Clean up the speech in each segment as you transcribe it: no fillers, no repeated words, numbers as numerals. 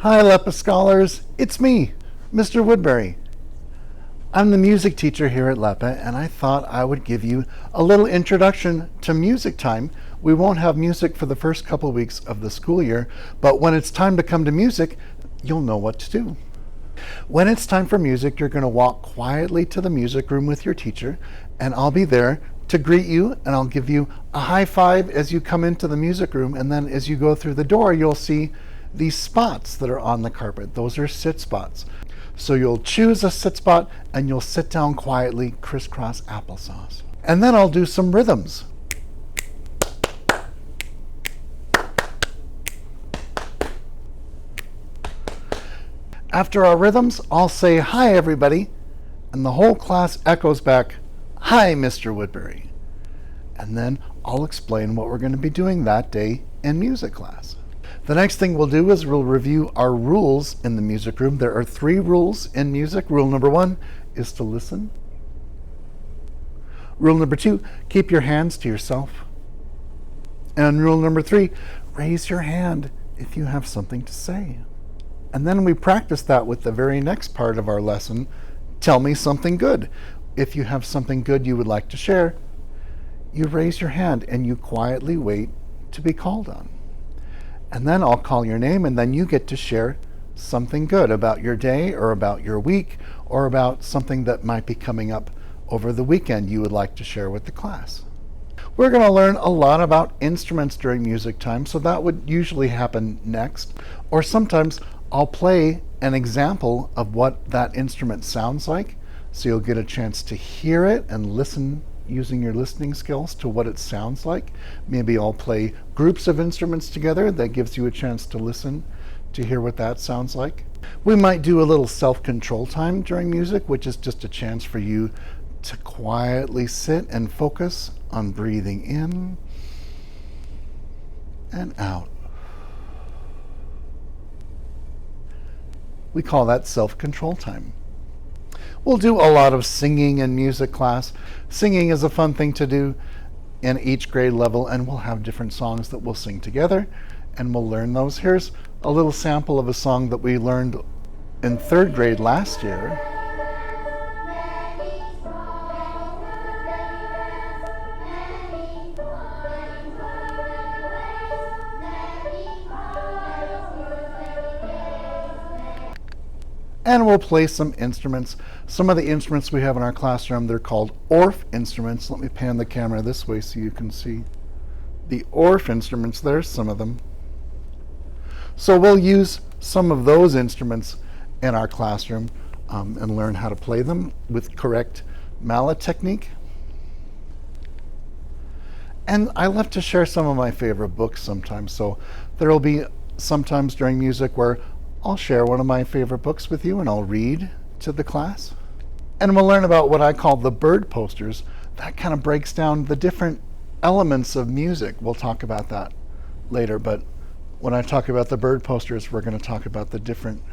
Hi, LEPA scholars. It's me, Mr. Woodbury. I'm the music teacher here at LEPA, and I thought I would give you a little introduction to music time. We won't have music for the first couple weeks of the school year, but when it's time to come to music, you'll know what to do. When it's time for music, you're going to walk quietly to the music room with your teacher, and I'll be there to greet you, and I'll give you a high five as you come into the music room, and then as you go through the door, you'll see these spots that are on the carpet. Those are sit spots. So you'll choose a sit spot and you'll sit down quietly, crisscross applesauce. And then I'll do some rhythms. After our rhythms, I'll say, "Hi, everybody," and the whole class echoes back, "Hi, Mr. Woodbury." And then I'll explain what we're going to be doing that day in music class. The next thing we'll do is we'll review our rules in the music room. There are 3 rules in music. Rule number 1 is to listen. Rule number 2, keep your hands to yourself. And rule number 3, raise your hand if you have something to say. And then we practice that with the very next part of our lesson. Tell me something good. If you have something good you would like to share, you raise your hand and you quietly wait to be called on. And then I'll call your name, and then you get to share something good about your day or about your week or about something that might be coming up over the weekend you would like to share with the class. We're going to learn a lot about instruments during music time, so that would usually happen next. Or sometimes I'll play an example of what that instrument sounds like, so you'll get a chance to hear it and listen using your listening skills to what it sounds like. Maybe I'll play groups of instruments together. That gives you a chance to listen to hear what that sounds like. We might do a little self-control time during music, which is just a chance for you to quietly sit and focus on breathing in and out. We call that self-control time. We'll do a lot of singing in music class. Singing is a fun thing to do in each grade level, and we'll have different songs that we'll sing together, and we'll learn those. Here's a little sample of a song that we learned in 3rd grade last year. And we'll play some instruments. Some of the instruments we have in our classroom, they're called ORF instruments. Let me pan the camera this way so you can see the ORF instruments. There's some of them. So we'll use some of those instruments in our classroom and learn how to play them with correct mallet technique. And I love to share some of my favorite books sometimes. So there will be sometimes during music where I'll share one of my favorite books with you and I'll read to the class. And we'll learn about what I call the bird posters. That kind of breaks down the different elements of music. We'll talk about that later, but when I talk about the bird posters, we're going to talk about the different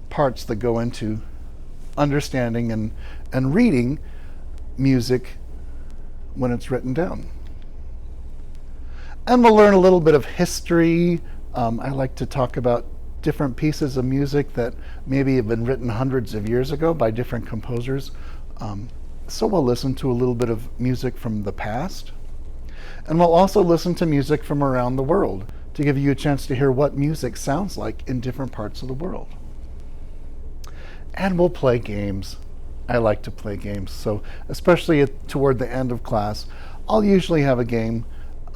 parts that go into understanding and reading music when it's written down. And we'll learn a little bit of history. I like to talk about different pieces of music that maybe have been written hundreds of years ago by different composers. So we'll listen to a little bit of music from the past. And we'll also listen to music from around the world to give you a chance to hear what music sounds like in different parts of the world. And we'll play games. I like to play games. So especially toward the end of class, I'll usually have a game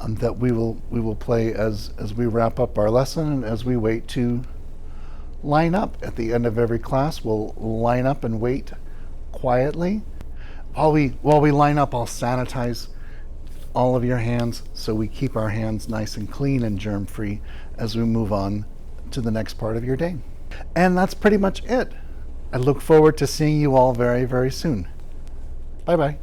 that we will play as we wrap up our lesson and as we wait to line up. At the end of every class, we'll line up and wait quietly. While we line up, I'll sanitize all of your hands so we keep our hands nice and clean and germ-free as we move on to the next part of your day. And that's pretty much it. I look forward to seeing you all very, very soon. Bye-bye.